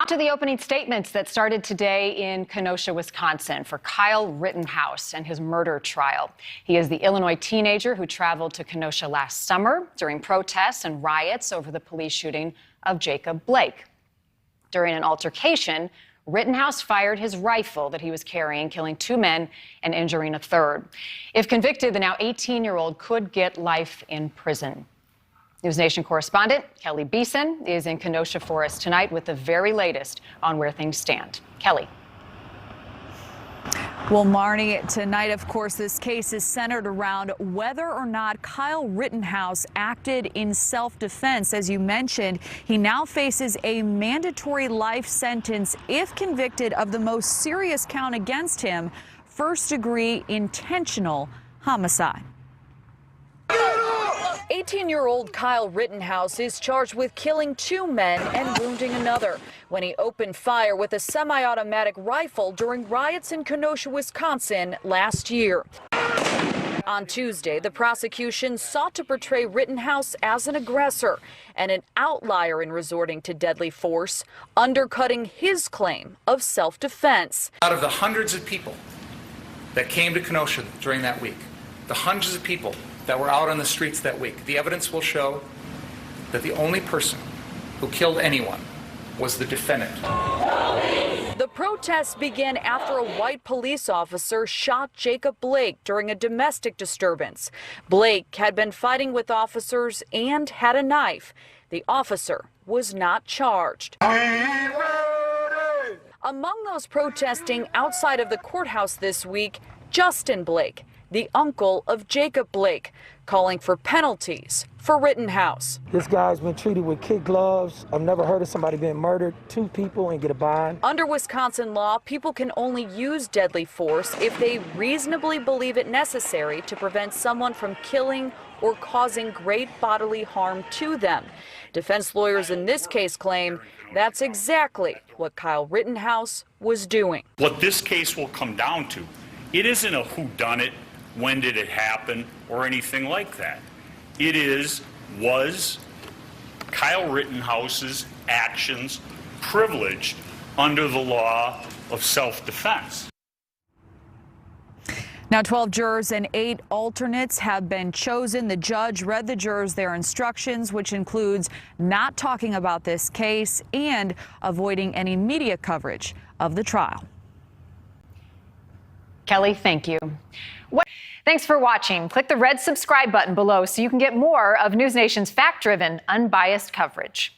To the opening statements that started today in Kenosha, Wisconsin for Kyle Rittenhouse and his murder trial. He is the Illinois teenager who traveled to Kenosha last summer during protests and riots over the police shooting of Jacob Blake. During an altercation, Rittenhouse fired his rifle that he was carrying, killing 2 men and injuring a third. If convicted, the now 18-year-old could get life in prison. NewsNation correspondent Kelly Beeson is in Kenosha for us tonight with the very latest on where things stand. Kelly. Well, Marnie, tonight, of course, this case is centered around whether or not Kyle Rittenhouse acted in self-defense. As you mentioned, he now faces a mandatory life sentence if convicted of the most serious count against him, first-degree intentional homicide. 18-year-old Kyle Rittenhouse is charged with killing 2 men and wounding another when he opened fire with a semi-automatic rifle during riots in Kenosha, Wisconsin last year. On Tuesday, the prosecution sought to portray Rittenhouse as an aggressor and an outlier in resorting to deadly force, undercutting his claim of self-defense. Out of the hundreds of people that came to Kenosha during that week, the hundreds of people that were out on the streets that week, the evidence will show that the only person who killed anyone was the defendant. The protests began after a white police officer shot Jacob Blake during a domestic disturbance. Blake had been fighting with officers and had a knife. The officer was not charged. Among those protesting outside of the courthouse this week, Justin Blake, the uncle of Jacob Blake, calling for penalties for Rittenhouse. This guy's been treated with kid gloves. I've never heard of somebody being murdered, 2 people, and get a bond. Under Wisconsin law, people can only use deadly force if they reasonably believe it necessary to prevent someone from killing or causing great bodily harm to them. Defense lawyers in this case claim that's exactly what Kyle Rittenhouse was doing. What this case will come down to, it isn't a whodunit, when did it happen, or anything like that. It is, was Kyle Rittenhouse's actions privileged under the law of self-defense? Now, 12 jurors and 8 alternates have been chosen. The judge read the jurors their instructions, which includes not talking about this case and avoiding any media coverage of the trial. Kelly, thank you. Thanks for watching. Click the red subscribe button below so you can get more of NewsNation's fact-driven, unbiased coverage.